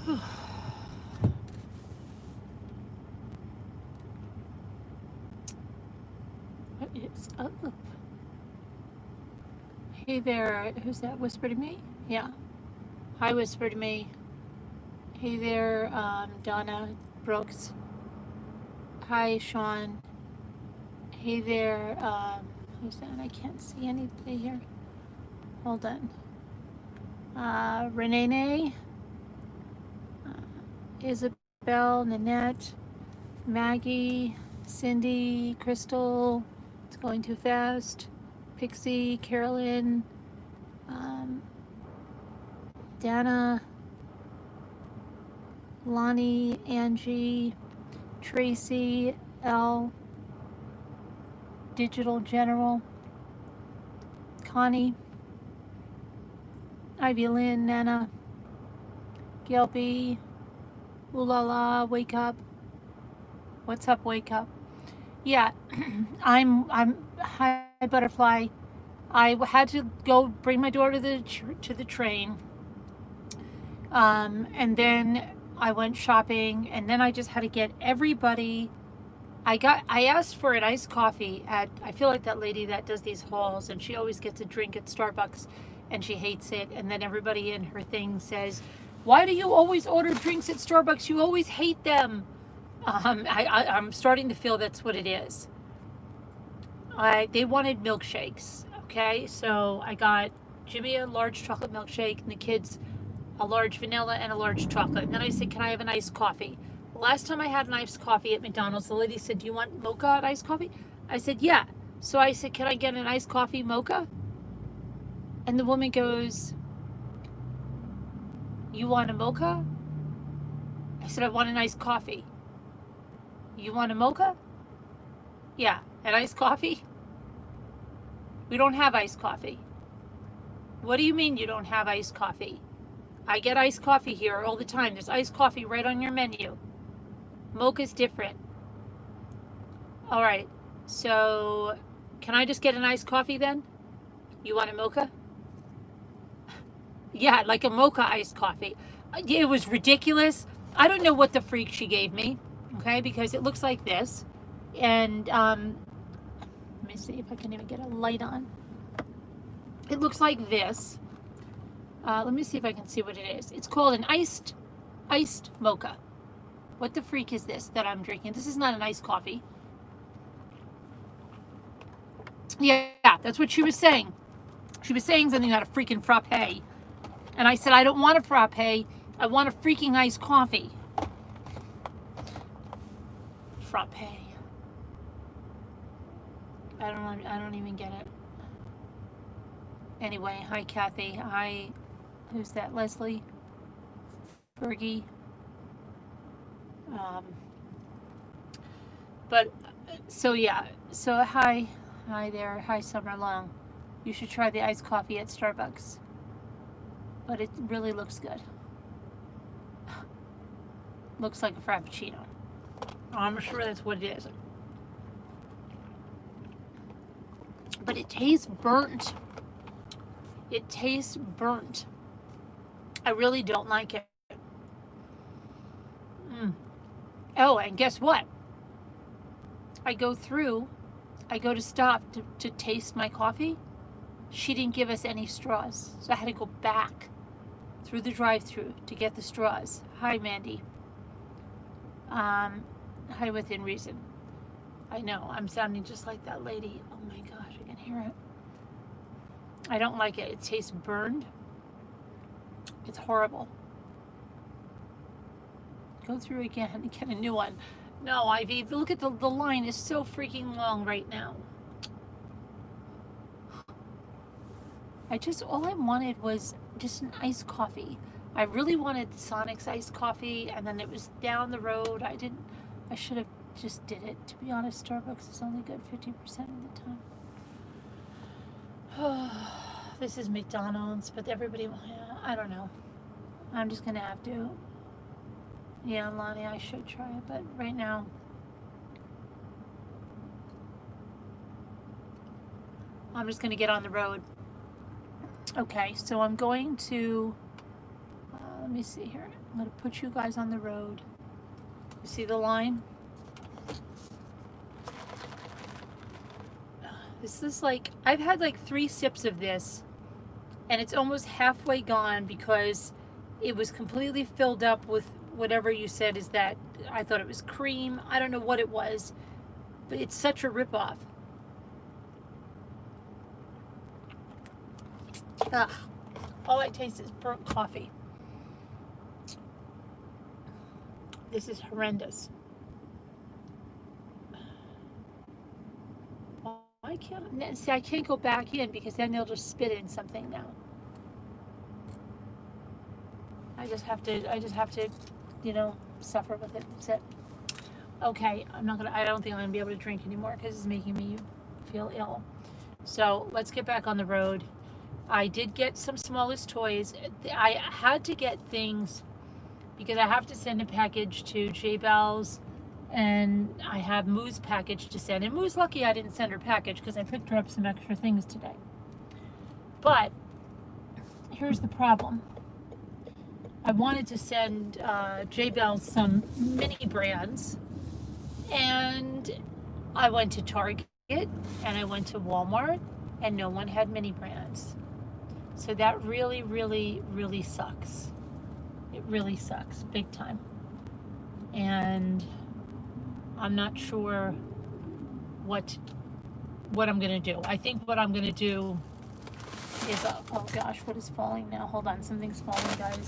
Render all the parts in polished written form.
What is up? Hey there, who's that? Whisper to me? Yeah. Hi, Whisper to me. Hey there, Donna Brooks. Hi, Sean. Hey there, who's that? I can't see anybody here. Hold on. Renee, Isabel, Nanette, Maggie, Cindy, Crystal. It's going too fast. Pixie, Carolyn, Dana, Lonnie, Angie, Tracy, L, Digital General, Connie, Ivy Lynn, Nana, Gail B, Ooh La La, Wake Up. What's up, Wake Up? Yeah, I'm Hi Butterfly. I had to go bring my daughter to the train, and then I went shopping, and then I just had to get everybody. I asked for an iced coffee at, I feel like that lady that does these hauls, and she always gets a drink at Starbucks, and she hates it. And then everybody in her thing says, "Why do you always order drinks at Starbucks? You always hate them." I'm starting to feel that's what it is. They wanted milkshakes. Okay, so I got Jimmy a large chocolate milkshake, and the kids a large vanilla and a large chocolate. And then I said, "Can I have an iced coffee?" Last time I had an iced coffee at McDonald's, the lady said, "Do you want mocha iced coffee?" I said, "Yeah." So I said, "Can I get an iced coffee mocha?" And the woman goes, "You want a mocha?" I said, "I want an iced coffee." "You want a mocha?" "Yeah." "An iced coffee?" "We don't have iced coffee." "What do you mean you don't have iced coffee? I get iced coffee here all the time. There's iced coffee right on your menu. Mocha's different." "All right, so can I just get an iced coffee then? You want a mocha?" "Yeah, like a mocha iced coffee." It was ridiculous. I don't know what the freak she gave me, okay, because it looks like this. And let me see if I can even get a light on. It looks like this. Let me see if I can see what it is. It's called an iced mocha. What the freak is this that I'm drinking? This is not an iced coffee. Yeah, that's what she was saying. She was saying something about a freaking frappe. And I said, "I don't want a frappe. I want a freaking iced coffee." Frappe. I don't even get it. Anyway, hi Kathy. Hi, who's that? Leslie, Fergie. But so yeah. So hi there. Hi Summer Long. You should try the iced coffee at Starbucks. But it really looks good. Looks like a frappuccino. I'm sure that's what it is. But it tastes burnt. It tastes burnt. I really don't like it. Oh, and guess what? I go to stop to taste my coffee. She didn't give us any straws. So I had to go back through the drive-thru to get the straws. Hi, Mandy. Hi, Within Reason. I know, I'm sounding just like that lady. Oh my gosh, I can hear it. I don't like it. It tastes burned. It's horrible. Go through again and get a new one. No, Ivy, look at the line is so freaking long right now. All I wanted was just an iced coffee. I really wanted Sonic's iced coffee, and then it was down the road. I should have just did it. To be honest, Starbucks is only good 50% of the time. This is McDonald's, but everybody, I don't know. I'm just gonna have to. Yeah, Lonnie, I should try it, but right now, I'm just gonna get on the road. Okay, so I'm going to, let me see here. I'm going to put you guys on the road. You see the line? This is like, I've had like 3 sips of this, and it's almost halfway gone because it was completely filled up with whatever you said is that. I thought it was cream. I don't know what it was, but it's such a ripoff. Ugh. All I taste is burnt coffee. This is horrendous. I can't see. I can't go back in because then they'll just spit in something now. I just have to, you know, suffer with it. That's it. Okay, I don't think I'm gonna be able to drink anymore because it's making me feel ill. So let's get back on the road. I did get some smallest toys. I had to get things because I have to send a package to J Bell's, and I have Moo's package to send. And Moo's lucky I didn't send her package because I picked her up some extra things today. But here's the problem. I wanted to send J Bell's some mini brands, and I went to Target and I went to Walmart, and no one had mini brands. So that really, really, really sucks. It really sucks, big time. And I'm not sure what I'm gonna do. I think what I'm gonna do is, oh gosh, what is falling now? Hold on, something's falling, guys.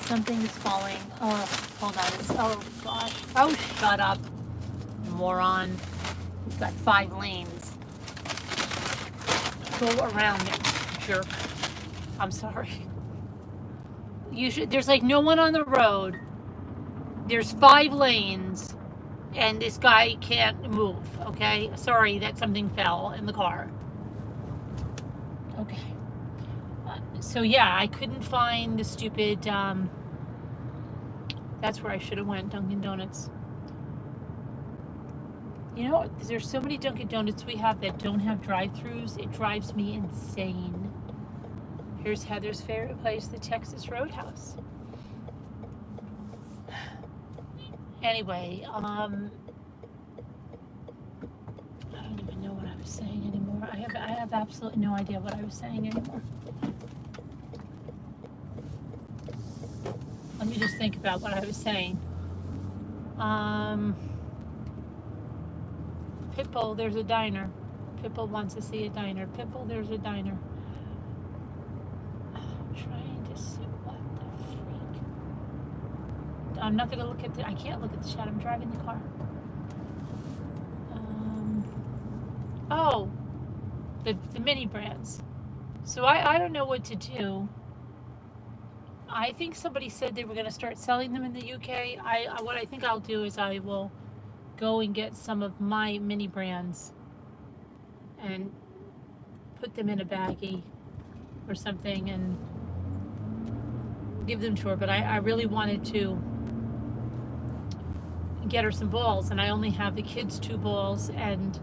Something is falling. Oh, hold on. Oh gosh. Oh, shut up, moron. We've got 5 lanes. Go around me, jerk. I'm sorry. There's like no one on the road. There's 5 lanes, and this guy can't move, okay? Sorry that something fell in the car. Okay. So yeah, I couldn't find the stupid, that's where I should have went, Dunkin' Donuts. You know, there's so many Dunkin' Donuts we have that don't have drive-thrus. It drives me insane. Here's Heather's favorite place, the Texas Roadhouse. Anyway, I don't even know what I was saying anymore. I have absolutely no idea what I was saying anymore. Let me just think about what I was saying. Pitbull, there's a diner. Pitbull wants to see a diner. Pitbull, there's a diner. I'm trying to see what the freak. I'm not going to look at I can't look at the chat. I'm driving the car. Oh, the mini brands. So I don't know what to do. I think somebody said they were going to start selling them in the UK. What I think I'll do is I will go and get some of my mini brands and put them in a baggie or something and give them to her. But I really wanted to get her some balls, and I only have the kids' 2 balls and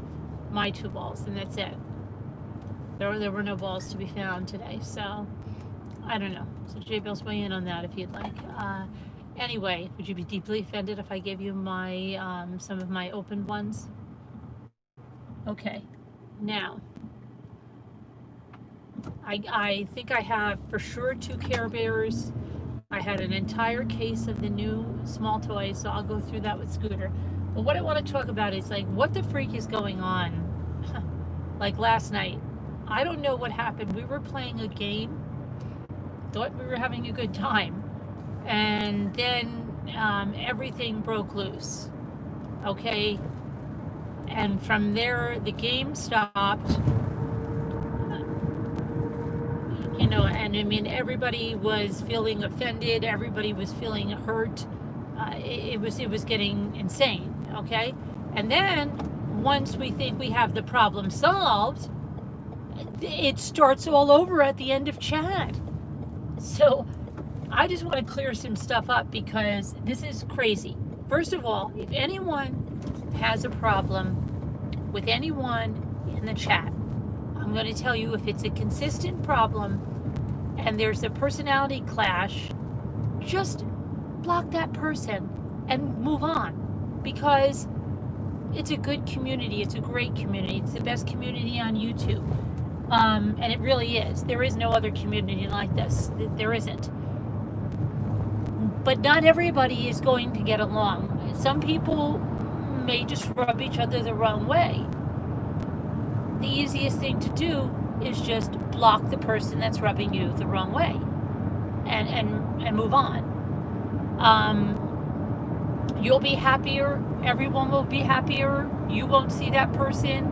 my 2 balls, and that's it. There were no balls to be found today, so I don't know. So J Bell's weigh in on that if you'd like. Anyway, would you be deeply offended if I gave you my some of my open ones? Okay, now I think I have for sure 2 Care Bears. I had an entire case of the new small toys, so I'll go through that with Scooter. But what I want to talk about is like what the freak is going on. Like last night, I don't know what happened. We were playing a game, thought we were having a good time, and then everything broke loose. Okay, and from there the game stopped. You know, and I mean everybody was feeling offended. Everybody was feeling hurt. It was getting insane. Okay, and then once we think we have the problem solved, it starts all over at the end of chat. So I just want to clear some stuff up because this is crazy. First of all, if anyone has a problem with anyone in the chat, I'm going to tell you if it's a consistent problem and there's a personality clash, just block that person and move on, because it's a good community. It's a great community. It's the best community on YouTube. And it really is. There is no other community like this. There isn't. But not everybody is going to get along. Some people may just rub each other the wrong way. The easiest thing to do is just block the person that's rubbing you the wrong way, and move on. You'll be happier. Everyone will be happier. You won't see that person.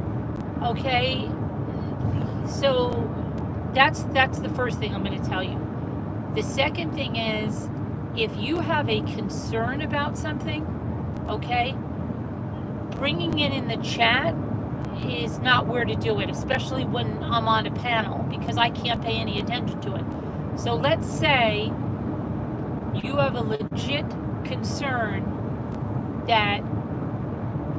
Okay? So that's the first thing I'm going to tell you. The second thing is, if you have a concern about something, okay, bringing it in the chat is not where to do it, especially when I'm on a panel, because I can't pay any attention to it. So let's say you have a legit concern that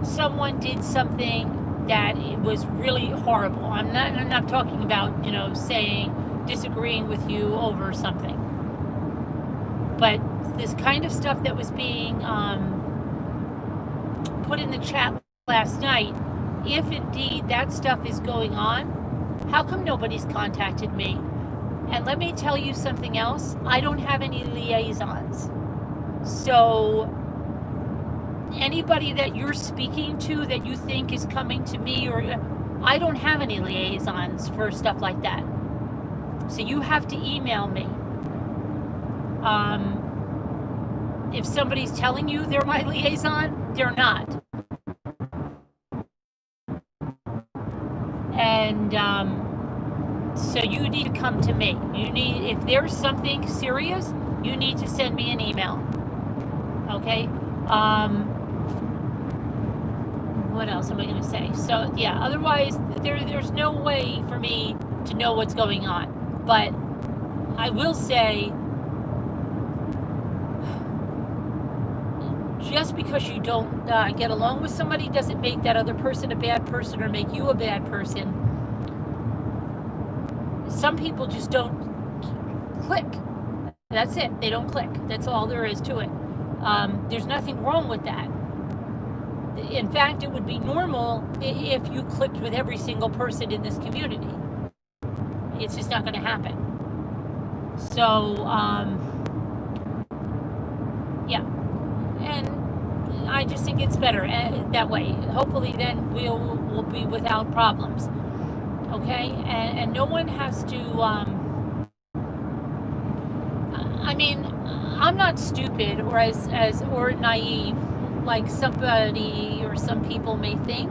someone did something that was really horrible. I'm not talking about, disagreeing with you over something. But this kind of stuff that was being put in the chat last night, if indeed that stuff is going on, how come nobody's contacted me? And let me tell you something else. I don't have any liaisons. So anybody that you're speaking to that you think is coming to me, or I don't have any liaisons for stuff like that. So you have to email me. If somebody's telling you they're my liaison, they're not. And so you need to come to me. If there's something serious, you need to send me an email. Okay? What else am I going to say? So, yeah, otherwise, there's no way for me to know what's going on. But I will say, just because you don't get along with somebody doesn't make that other person a bad person or make you a bad person. Some people just don't click. That's it. They don't click. That's all there is to it. There's nothing wrong with that. In fact, it would be normal if you clicked with every single person in this community. It's just not going to happen. So, yeah. And I just think it's better that way. Hopefully then we'll be without problems. Okay? And no one has to, I'm not stupid or or naive like somebody or some people may think.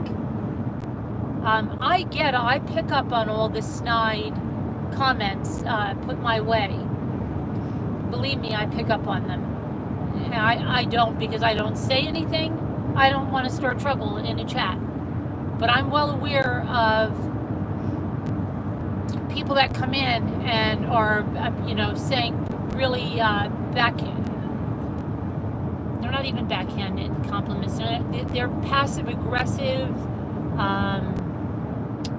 I pick up on all the snide comments put my way. Believe me, I pick up on them. And I don't, because I don't say anything. I don't want to start trouble in a chat. But I'm well aware of people that come in and are, saying really they're not even backhanded compliments. They're passive-aggressive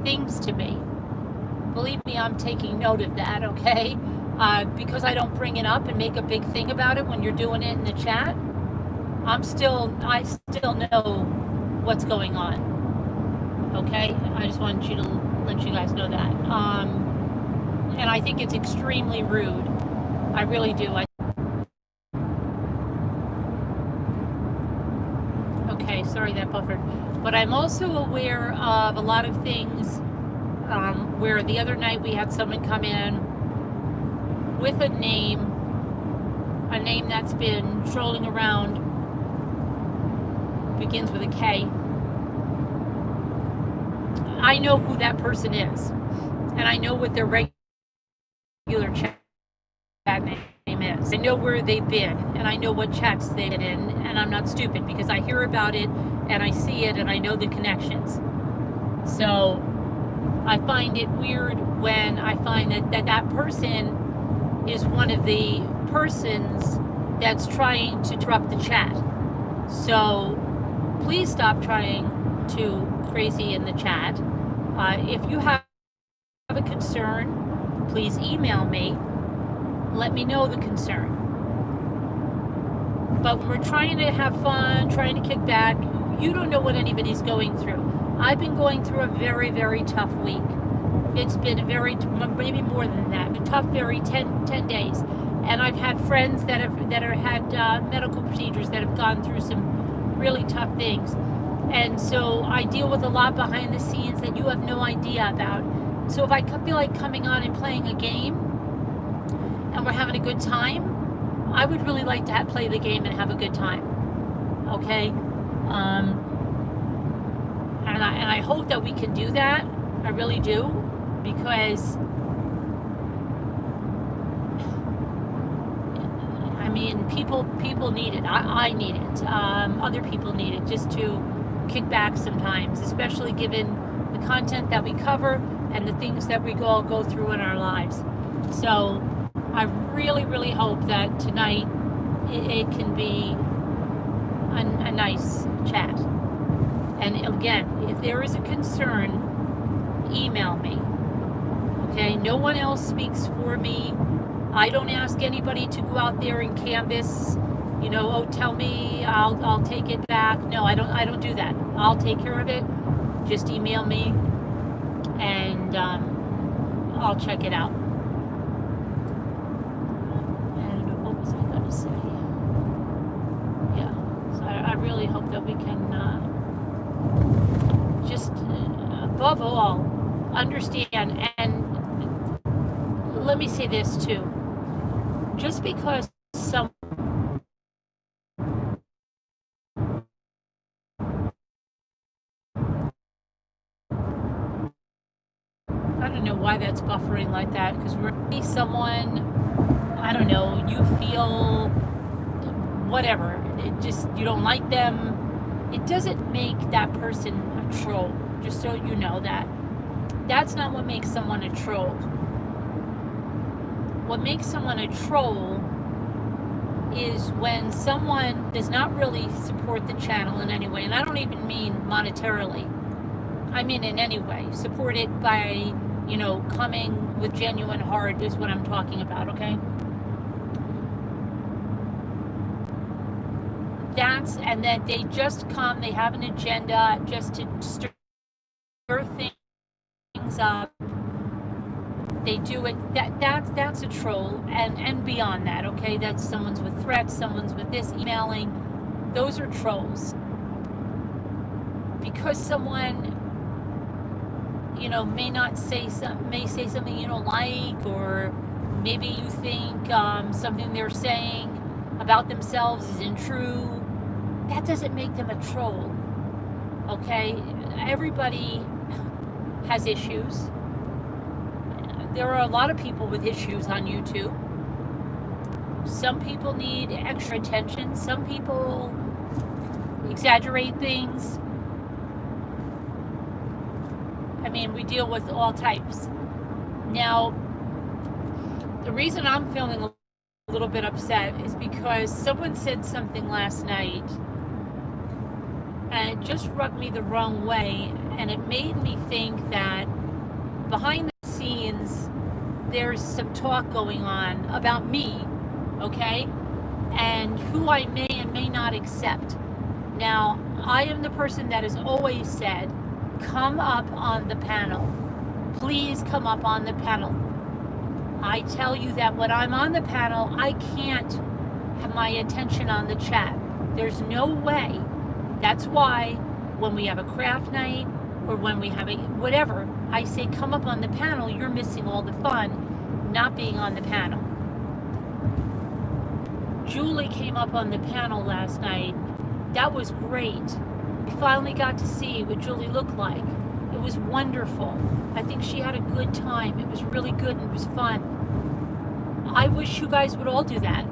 things to me. Believe me, I'm taking note of that, okay? Because I don't bring it up and make a big thing about it when you're doing it in the chat. I still know what's going on, okay? I just wanted you to let you guys know that. And I think it's extremely rude. I really do. Okay, sorry that buffered. But I'm also aware of a lot of things where the other night we had someone come in with a name that's been trolling around, begins with a K. I know who that person is, and I know what their regular chat name is. I know where they've been, and I know what chats they've been in, and I'm not stupid because I hear about it, and I see it, and I know the connections. So I find it weird when I find that person is one of the persons that's trying to interrupt the chat. So please stop trying to crazy in the chat. If you have a concern, please email me. Let me know the concern. But when we're trying to have fun, trying to kick back, you don't know what anybody's going through. I've been going through a very, very tough week. It's been a very, maybe more than that, a tough, 10 days. And I've had friends that have had medical procedures that have gone through some really tough things. And so I deal with a lot behind the scenes that you have no idea about. So if I feel like coming on and playing a game and we're having a good time, I would really like to play the game and have a good time. Okay? And I hope that we can do that. I really do. Because, I mean, people need it. I need it. Other people need it just to kick back sometimes, especially given the content that we cover and the things that we all go through in our lives. So I really, really hope that tonight it can be a nice chat. And again, if there is a concern, email me. Okay, no one else speaks for me. I don't ask anybody to go out there and canvas, oh, tell me, I'll take it back. No, I don't do that. I'll take care of it. Just email me and I'll check it out. And what was I going to say? Yeah, so I really hope that we can just, above all, understand. And let me say this too. Just because some I don't know why that's buffering like that, because really someone, I don't know, you feel whatever, it just, you don't like them, it doesn't make that person a troll, just so you know that. That's not what makes someone a troll. What makes someone a troll is when someone does not really support the channel in any way, and I don't even mean monetarily. I mean in any way. Support it by, coming with genuine heart is what I'm talking about, okay? And that they just come, they have an agenda just to stir things up. They do it, that's a troll, and beyond that, okay? That's someone's with threats, someone's with this, emailing. Those are trolls. Because someone, may say something you don't like, or maybe you think something they're saying about themselves isn't true. That doesn't make them a troll, okay? Everybody has issues. There are a lot of people with issues on YouTube. Some people need extra attention. Some people exaggerate things. I mean, we deal with all types. Now, the reason I'm feeling a little bit upset is because someone said something last night and it just rubbed me the wrong way, and it made me think that behind the scenes there's some talk going on about me, okay, and who I may and may not accept. Now, I am the person that has always said, come up on the panel. Please come up on the panel. I tell you that when I'm on the panel, I can't have my attention on the chat. There's no way. That's why when we have a craft night or when we have a whatever, I say come up on the panel. You're missing all the fun not being on the panel. Julie came up on the panel last night. That was great. We finally got to see what Julie looked like. It was wonderful. I think she had a good time. It was really good and it was fun. I wish you guys would all do that.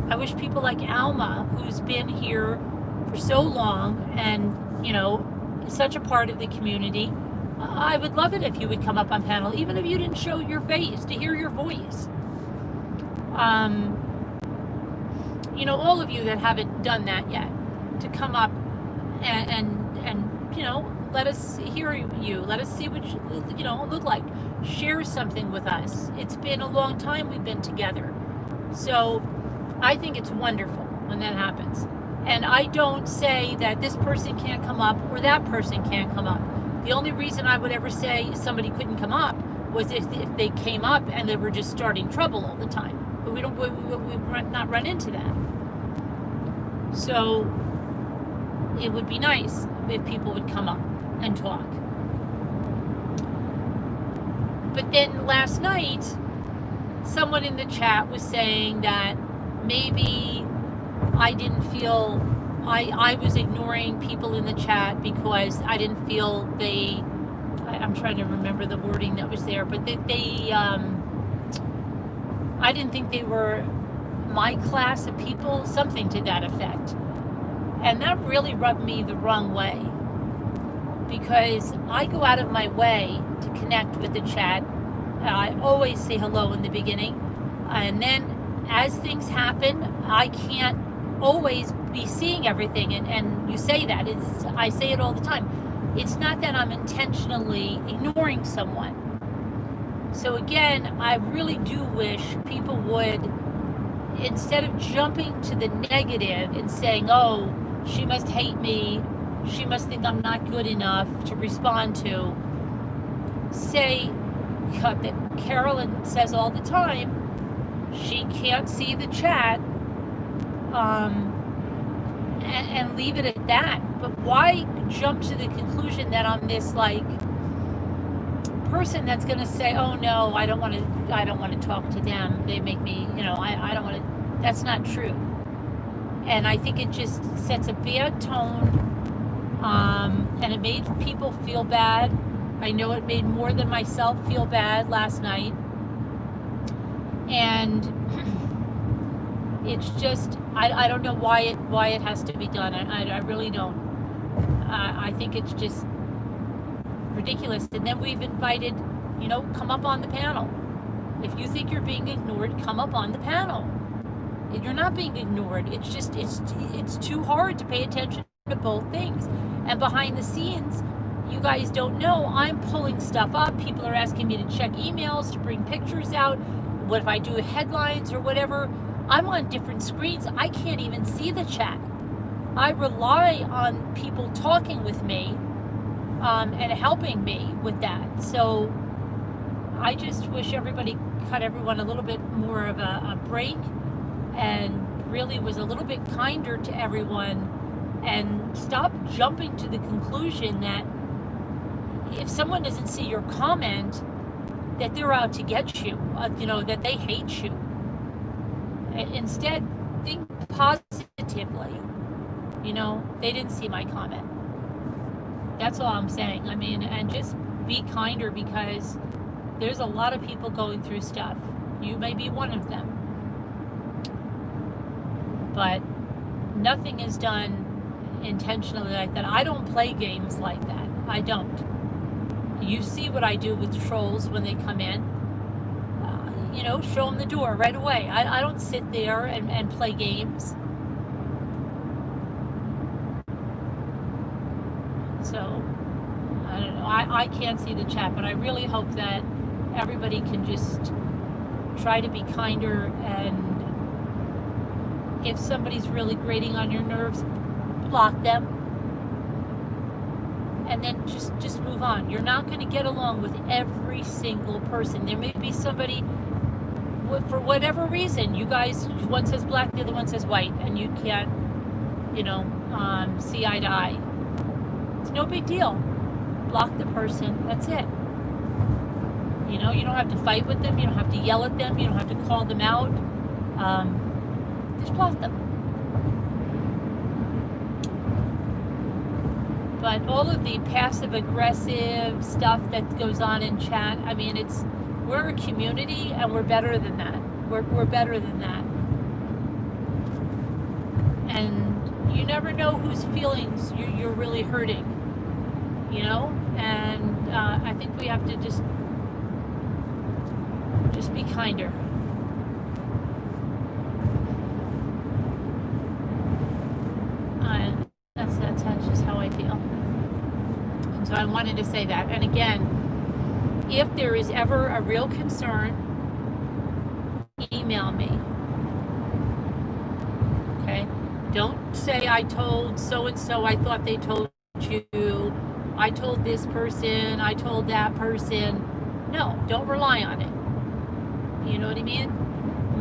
I wish people like Alma, who's been here for so long and, such a part of the community, I would love it if you would come up on panel, even if you didn't show your face, to hear your voice. All of you that haven't done that yet, to come up and let us hear you. Let us see what you look like. Share something with us. It's been a long time we've been together. So I think it's wonderful. when that happens. And I don't say that this person can't come up or that person can't come up. The only reason I would ever say somebody couldn't come up was if they came up and they were just starting trouble all the time. But we've not run into that. So it would be nice if people would come up and talk. But then last night, someone in the chat was saying that maybe I didn't feel, I was ignoring people in the chat because I didn't feel I'm trying to remember the wording that was there, but I didn't think they were my class of people, something to that effect. And that really rubbed me the wrong way, because I go out of my way to connect with the chat. I always say hello in the beginning, and then as things happen, I can't always be seeing everything, and you say that. I say it all the time. It's not that I'm intentionally ignoring someone. So again, I really do wish people would, instead of jumping to the negative and saying, oh, she must hate me, she must think I'm not good enough to respond to, say that Carolyn says all the time, she can't see the chat, and leave it at that. But why jump to the conclusion that I'm this like person that's going to say, oh no, I don't want to talk to them, they make me, I don't want to. That's not true. And I think it just sets a bad tone, and it made people feel bad. I know it made more than myself feel bad last night. And it's just, I don't know why it has to be done. I really don't. I think it's just ridiculous. And then we've invited, come up on the panel. If you think you're being ignored, come up on the panel. You're not being ignored. It's just, it's too hard to pay attention to both things. And behind the scenes, you guys don't know, I'm pulling stuff up. People are asking me to check emails, to bring pictures out. What if I do headlines or whatever? I'm on different screens. I can't even see the chat. I rely on people talking with me, and helping me with that. So I just wish everybody cut everyone a little bit more of a break, and really was a little bit kinder to everyone, and stop jumping to the conclusion that if someone doesn't see your comment, that they're out to get you, that they hate you. Instead, think positively. They didn't see my comment. That's all I'm saying. And just be kinder, because there's a lot of people going through stuff. You may be one of them. But nothing is done intentionally like that. I don't play games like that. I don't. You see what I do with trolls when they come in. Show them the door right away. I don't sit there and play games. So, I don't know. I can't see the chat, but I really hope that everybody can just try to be kinder, and if somebody's really grating on your nerves, block them, and then just move on. You're not going to get along with every single person. There may be somebody, for whatever reason, you guys, one says black, the other one says white, and you can't, see eye to eye. It's no big deal. Block the person. That's it. You don't have to fight with them. You don't have to yell at them. You don't have to call them out. Just block them. But all of the passive-aggressive stuff that goes on in chat, we're a community, and we're better than that. We're better than that. And you never know whose feelings you're really hurting, And I think we have to just be kinder. That's just how I feel. And so I wanted to say that. And again, if there is ever a real concern, email me. Okay? Don't say I told so-and-so, I thought they told you, I told this person, I told that person. No, don't rely on it. You know what I mean?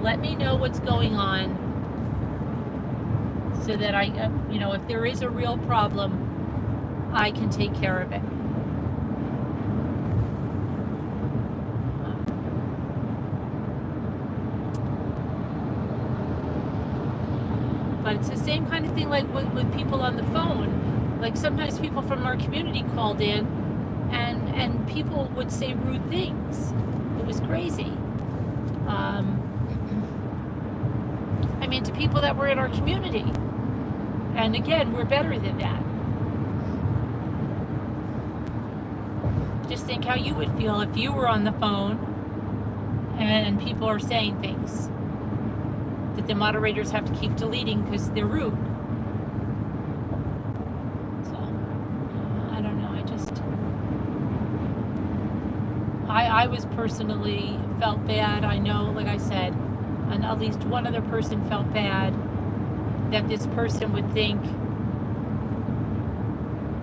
Let me know what's going on so that I, if there is a real problem, I can take care of it. But it's the same kind of thing like with people on the phone. Like sometimes people from our community called in and people would say rude things. It was crazy. I mean, to people that were in our community. And again, we're better than that. Just think how you would feel if you were on the phone and people are saying things that the moderators have to keep deleting because they're rude. So, I don't know. I was personally felt bad. I know, like I said, and at least one other person felt bad that this person would think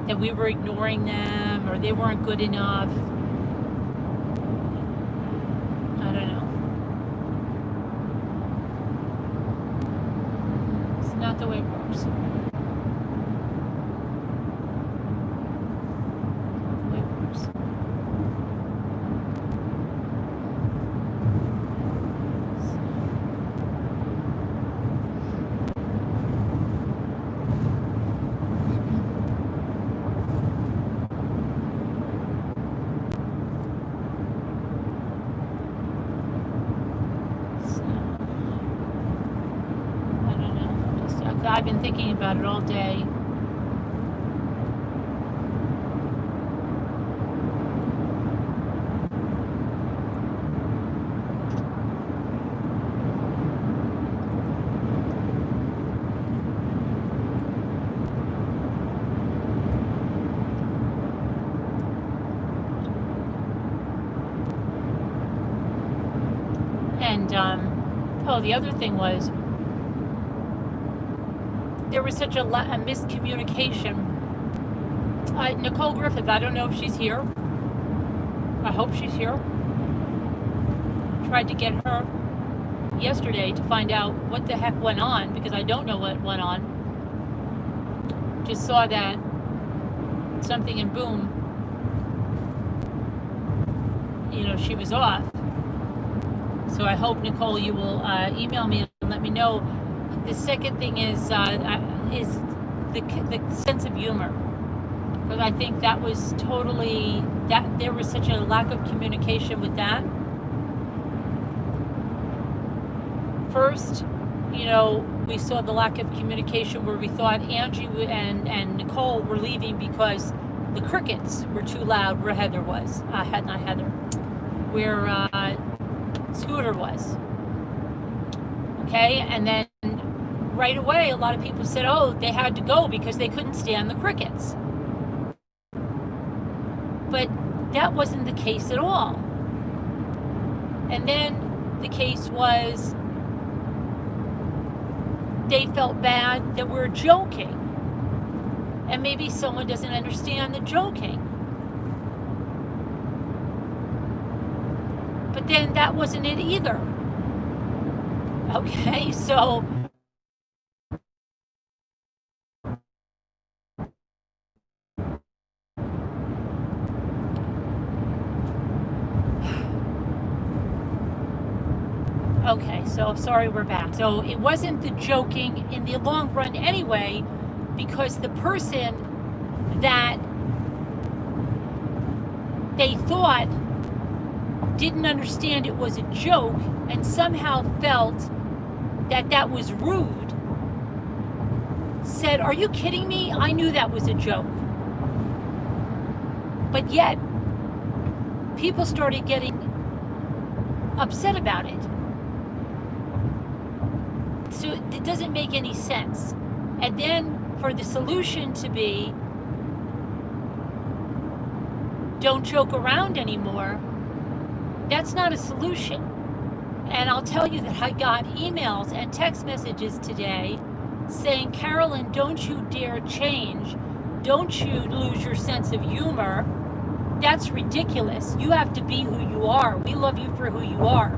that we were ignoring them or they weren't good enough. I don't know. It's not the way it works. Not the way it works. I've been thinking about it all day. And, the other thing was, there was such a miscommunication. Nicole Griffith, I don't know if she's here. I hope she's here. Tried to get her yesterday to find out what the heck went on, because I don't know what went on. Just saw that something and boom, she was off. So I hope, Nicole, you will email me and let me know. The second thing is the sense of humor, because I think that was totally, that there was such a lack of communication with that. First, we saw the lack of communication where we thought Angie and Nicole were leaving because the crickets were too loud where Heather was. Not Heather, where Scooter was. Okay, and then right away, a lot of people said, they had to go because they couldn't stand the crickets. But that wasn't the case at all. And then the case was they felt bad that we're joking. And maybe someone doesn't understand the joking. But then that wasn't it either. Okay, so okay, so sorry, we're back. So it wasn't the joking in the long run anyway, because the person that they thought didn't understand it was a joke and somehow felt that that was rude said, "Are you kidding me? I knew that was a joke." But yet, people started getting upset about it. So it doesn't make any sense. And then for the solution to be, don't joke around anymore, that's not a solution. And I'll tell you that I got emails and text messages today saying, Carolyn, don't you dare change. Don't you lose your sense of humor. That's ridiculous. You have to be who you are. We love you for who you are.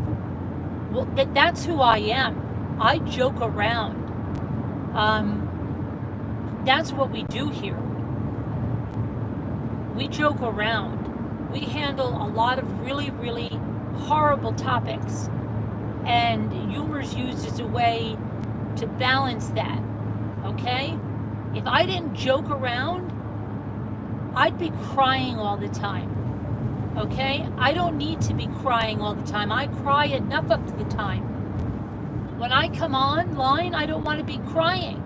Well, that's who I am. I joke around. That's what we do here. We joke around. We handle a lot of really, really horrible topics. And humor's used as a way to balance that. Okay? If I didn't joke around, I'd be crying all the time. Okay? I don't need to be crying all the time. I cry enough of the time. When I come online, I don't want to be crying.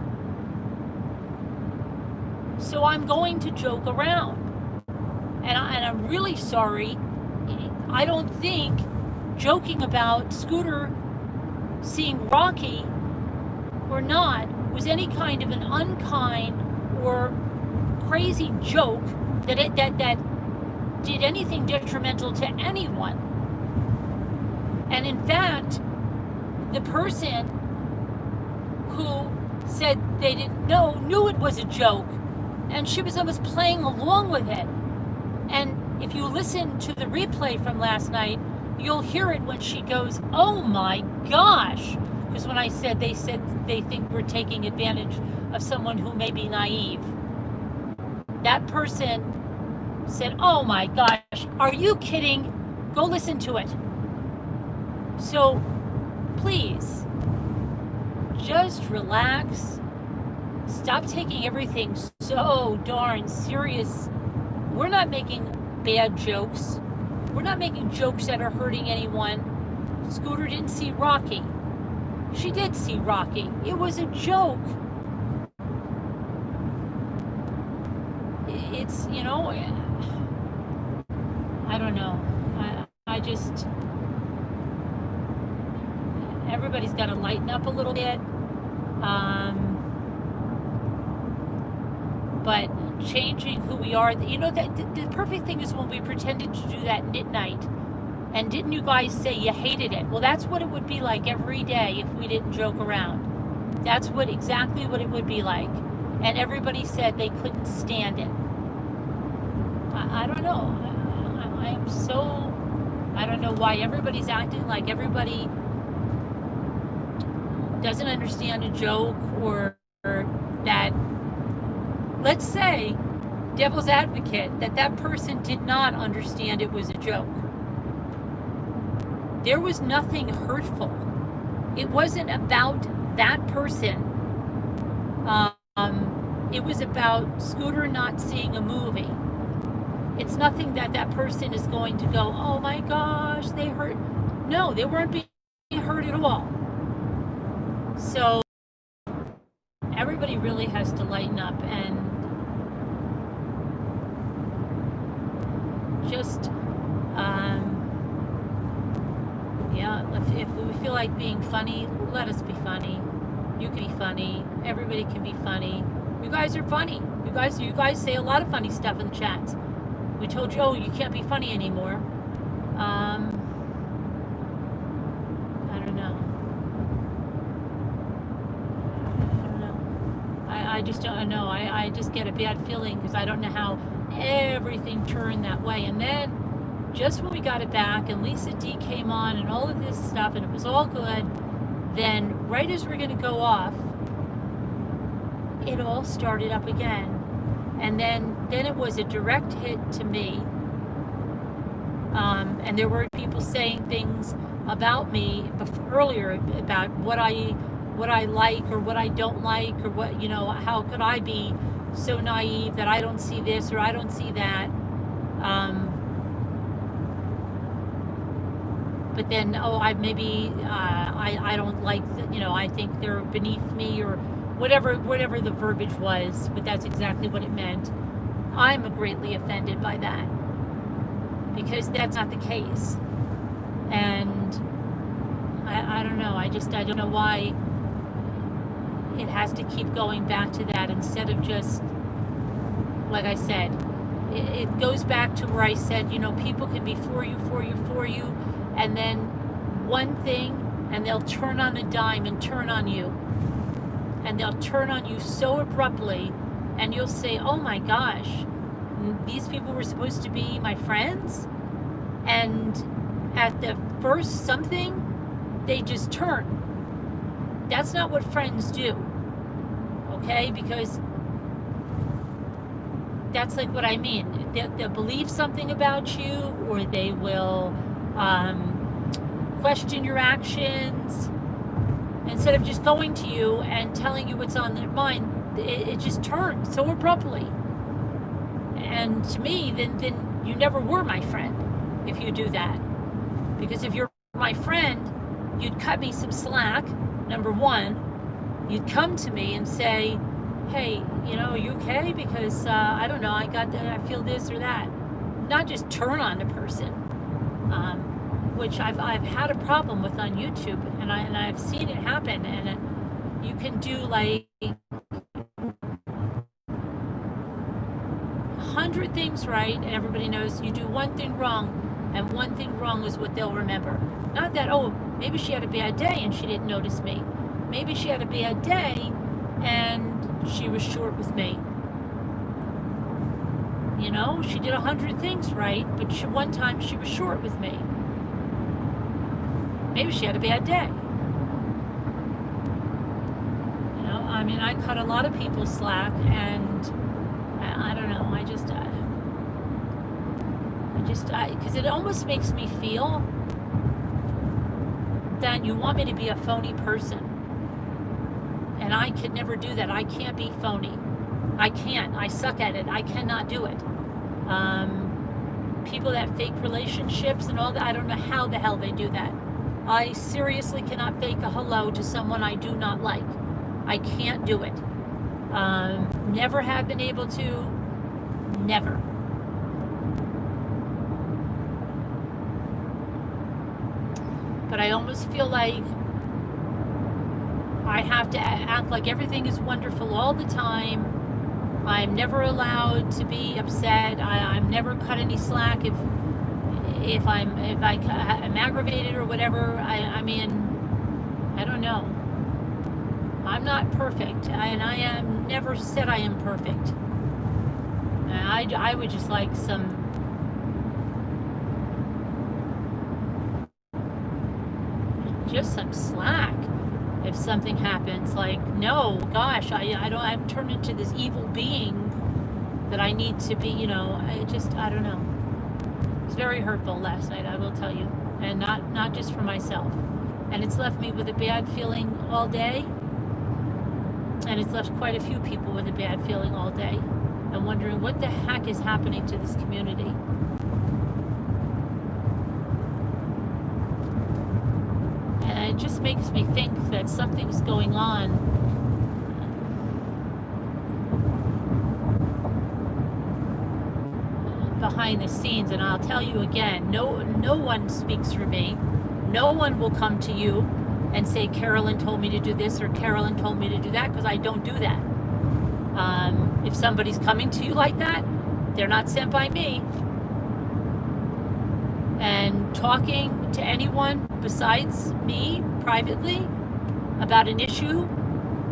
So I'm going to joke around. And I'm really sorry. I don't think joking about Scooter seeing Rocky or not was any kind of an unkind or crazy joke that did anything detrimental to anyone. And in fact, the person who said they didn't know knew it was a joke, and she was almost playing along with it. And if you listen to the replay from last night, you'll hear it when she goes, oh my gosh. Because when I said they think we're taking advantage of someone who may be naive. That person said, oh my gosh, are you kidding? Go listen to it. So please, just relax. Stop taking everything so darn serious. We're not making bad jokes. We're not making jokes that are hurting anyone. Scooter didn't see Rocky. She did see Rocky. It was a joke. It's, you know, I don't know. I just, everybody's got to lighten up a little bit. But changing who we are, you know, the perfect thing is when we pretended to do that midnight. And didn't you guys say you hated it? Well, that's what it would be like every day if we didn't joke around. That's exactly what it would be like. And everybody said they couldn't stand it. I don't know. I'm so, I don't know why everybody's acting like everybody doesn't understand a joke, or that, let's say, devil's advocate, that person did not understand it was a joke. There was nothing hurtful. It wasn't about that person. It was about Scooter not seeing a movie. It's nothing that person is going to go, oh my gosh, they hurt. No, they weren't being hurt at all. So everybody really has to lighten up and just, yeah, if we feel like being funny, let us be funny. You can be funny. Everybody can be funny. You guys are funny. You guys say a lot of funny stuff in the chats. We told you, oh, you can't be funny anymore. I don't know. I just don't know. I just get a bad feeling because I don't know how everything turned that way. And then just when we got it back and Lisa D came on and all of this stuff and it was all good, then right as we're going to go off, it all started up again. And then it was a direct hit to me. And there were people saying things about me earlier about what I like or what I don't like, or what, you know, how could I be so naive that I don't see this or I don't see that. But then, oh, I don't like, you know, I think they're beneath me, or whatever the verbiage was, but that's exactly what it meant. I'm greatly offended by that, because that's not the case. And I don't know, I don't know why it has to keep going back to that instead of just, like I said, it goes back to where I said, you know, people can be for you, and then one thing, and they'll turn on a dime and turn on you. and they'll turn on you so abruptly, and you'll say, oh my gosh, these people were supposed to be my friends, and at the first something, they just turn. That's not what friends do, okay? Because that's like what I mean. They'll believe something about you, or they will question your actions. Instead of just going to you and telling you what's on their mind, it just turns so abruptly. And to me, then you never were my friend if you do that. Because if you're my friend, you'd cut me some slack, number one. You'd come to me and say, hey, are you okay? Because I don't know, I feel this or that. Not just turn on the person, which I've had a problem with on YouTube, and I've seen it happen. And you can do like 100 things right, and everybody knows you do one thing wrong, and one thing wrong is what they'll remember. Not that, oh, maybe she had a bad day and she didn't notice me. Maybe she had a bad day and she was short with me. She did 100 things right, but one time she was short with me. Maybe she had a bad day. I cut a lot of people slack, and I don't know, because it almost makes me feel that you want me to be a phony person. And I could never do that. I can't be phony. I can't. I suck at it. I cannot do it. People that fake relationships and all that, I don't know how the hell they do that. I seriously cannot fake a hello to someone I do not like. I can't do it. Never have been able to. Never. But I almost feel like I have to act like everything is wonderful all the time. I'm never allowed to be upset. I'm never cut any slack if I'm aggravated or whatever. I don't know. I'm not perfect, and I am never said I am perfect. I would just like some slack if something happens. Like, no, gosh, I'm turned into this evil being that I need to be. I don't know. It was very hurtful last night, I will tell you, and not just for myself. And it's left me with a bad feeling all day, and it's left quite a few people with a bad feeling all day. I'm wondering what the heck is happening to this community. And it just makes me think that something's going on behind the scenes. And I'll tell you again, no one speaks for me. No one will come to you and say, Carolyn told me to do this or Carolyn told me to do that, because I don't do that. If somebody's coming to you like that, they're not sent by me. And talking to anyone besides me privately about an issue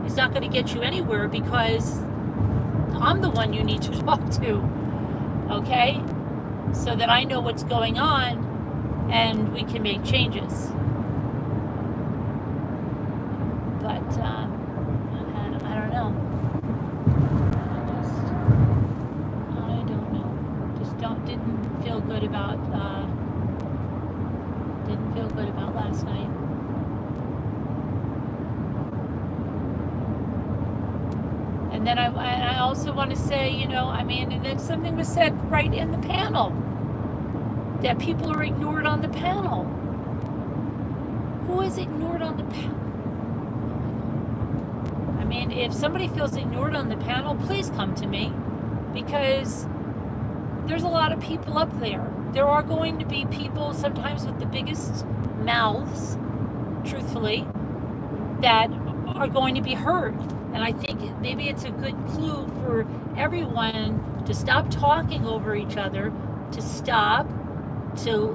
is not going to get you anywhere, because I'm the one you need to talk to, okay? So that I know what's going on and we can make changes. But I don't know. I don't know. Didn't feel good about last night. And then I also want to say, and then something was said right in the panel, that people are ignored on the panel. Who is ignored on the panel? If somebody feels ignored on the panel, please come to me, because there's a lot of people up there. There are going to be people sometimes with the biggest mouths, truthfully, that are going to be heard. And I think maybe it's a good clue for everyone to stop talking over each other, to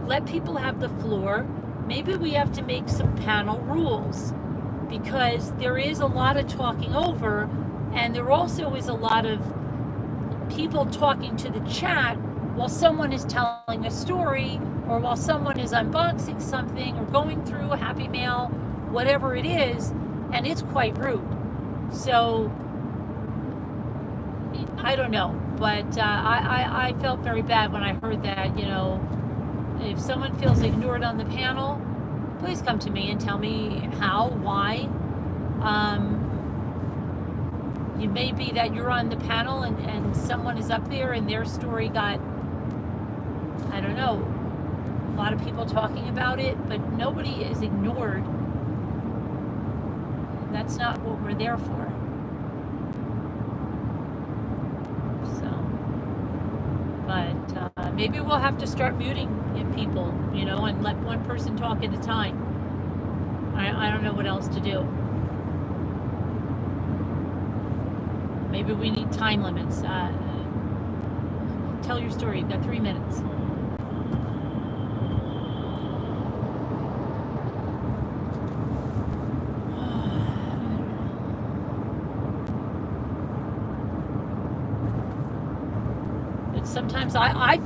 let people have the floor. Maybe we have to make some panel rules. because there is a lot of talking over, and there also is a lot of people talking to the chat while someone is telling a story, or while someone is unboxing something or going through a Happy Mail, whatever it is, and it's quite rude. So I don't know, but I felt very bad when I heard that. If someone feels ignored on the panel, please come to me and tell me how, why. It may be that you're on the panel and someone is up there and their story got, I don't know, a lot of people talking about it, but nobody is ignored. And that's not what we're there for. But maybe we'll have to start muting people, and let one person talk at a time. I don't know what else to do. Maybe we need time limits. Tell your story. You've got 3 minutes. Sometimes I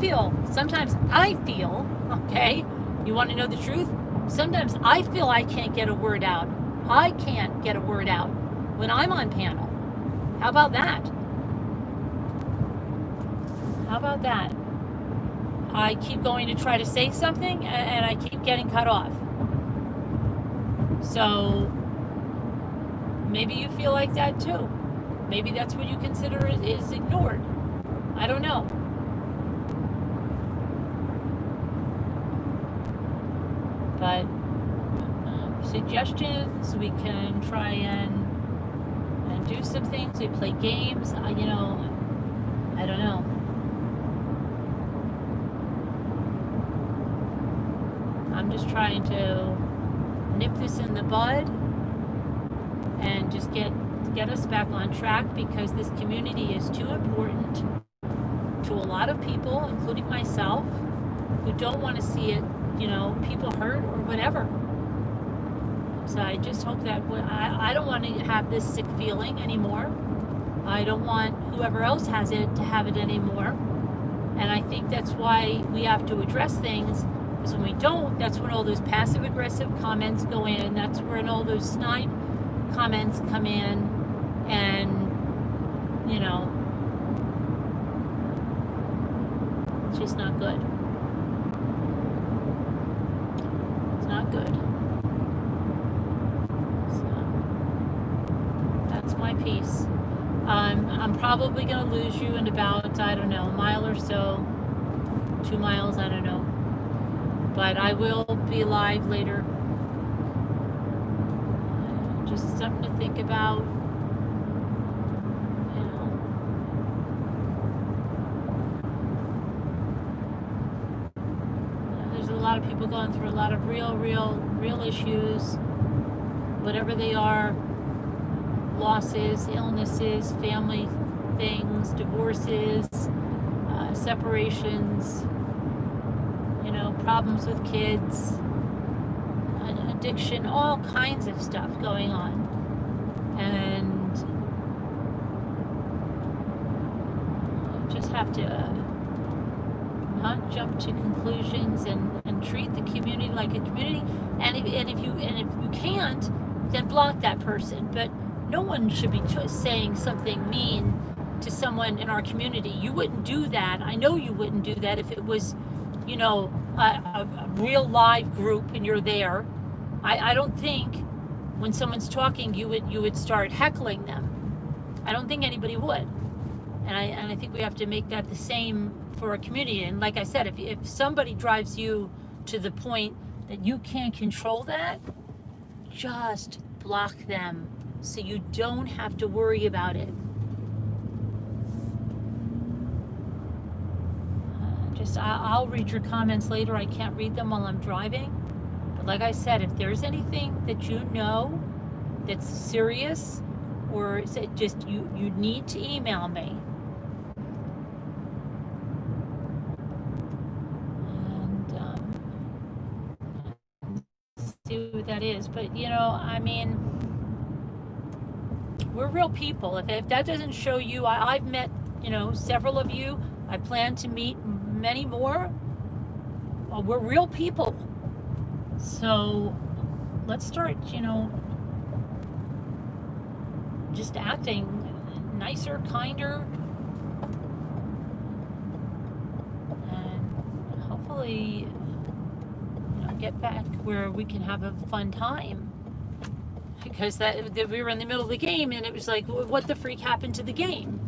feel, okay, you want to know the truth? Sometimes I feel I can't get a word out. I can't get a word out when I'm on panel. How about that? How about that? I keep going to try to say something and I keep getting cut off. So maybe you feel like that too. Maybe that's what you consider is ignored. I don't know. But suggestions, we can try and do some things. We play games. I don't know. I'm just trying to nip this in the bud and just get us back on track, because this community is too important to a lot of people, including myself, who don't want to see it, people hurt or whatever. So I just hope that I don't want to have this sick feeling anymore. I don't want whoever else has it to have it anymore. And I think that's why we have to address things, because when we don't, that's when all those passive aggressive comments go in. That's when all those snide comments come in, and it's just not good. It's not good. My piece. I'm probably going to lose you in about, I don't know, a mile or so, 2 miles, I don't know. But I will be live later. Just something to think about. There's a lot of people going through a lot of real issues, whatever they are. Losses, illnesses, family things, divorces, separations, problems with kids, addiction, all kinds of stuff going on. And just have to not jump to conclusions and treat the community like a community. And if you can't, then block that person. But no one should be saying something mean to someone in our community. You wouldn't do that. I know you wouldn't do that if it was, a real live group and you're there. I don't think when someone's talking you would start heckling them. I don't think anybody would. And I think we have to make that the same for a community. And like I said, if somebody drives you to the point that you can't control that, just block them, so you don't have to worry about it. I'll read your comments later. I can't read them while I'm driving. But like I said, if there's anything that you know that's serious, or just you need to email me. And see what that is. But we're real people. If that doesn't show you, I've met, several of you. I plan to meet many more. Well, we're real people. So let's start, just acting nicer, kinder, and hopefully, get back where we can have a fun time. Because that we were in the middle of the game, and it was like, what the freak happened to the game?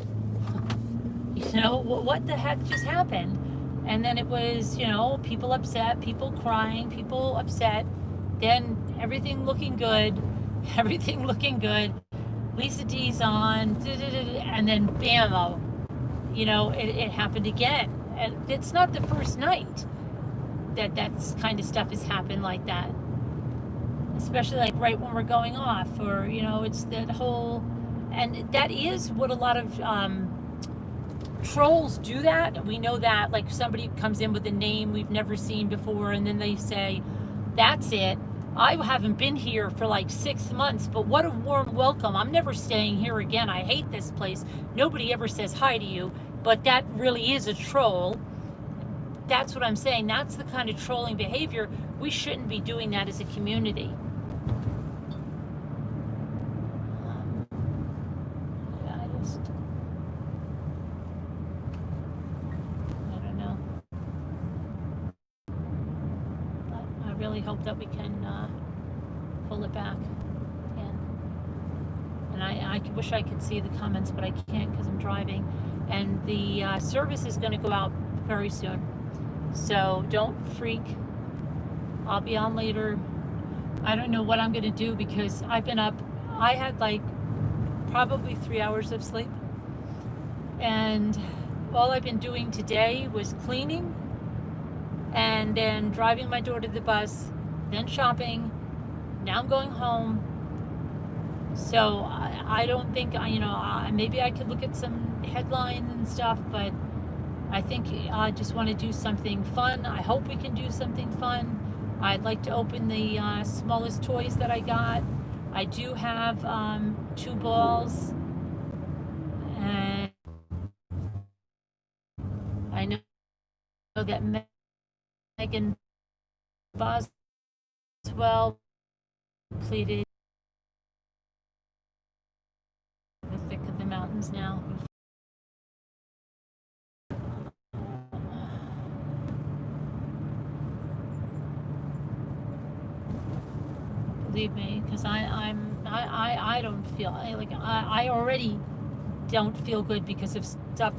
What the heck just happened? And then it was, people upset, people crying, people upset. Then everything looking good, everything looking good. Lisa D's on, and then bam, it happened again. And it's not the first night that's kind of stuff has happened like that. Especially like right when we're going off, or it's that whole, and that is what a lot of trolls do. That we know, that like somebody comes in with a name we've never seen before, and then they say, that's it, I haven't been here for like 6 months, but what a warm welcome, I'm never staying here again, I hate this place, nobody ever says hi to you. But that really is a troll. That's what I'm saying. That's the kind of trolling behavior. We shouldn't be doing that as a community. I don't know. But I really hope that we can pull it back. And I wish I could see the comments, but I can't because I'm driving. And the service is going to go out very soon. So don't freak. I'll be on later. I don't know what I'm going to do because I've been up. I had like probably 3 hours of sleep. And all I've been doing today was cleaning and then driving my daughter to the bus, then shopping. Now I'm going home. So I don't think, maybe I could look at some headlines and stuff, but I think I just want to do something fun. I hope we can do something fun. I'd like to open the smallest toys that I got. I do have 2 balls, and I know that Megan Boswell pleaded the thick of the mountains now. Believe me, because I don't feel like I already don't feel good because of stuff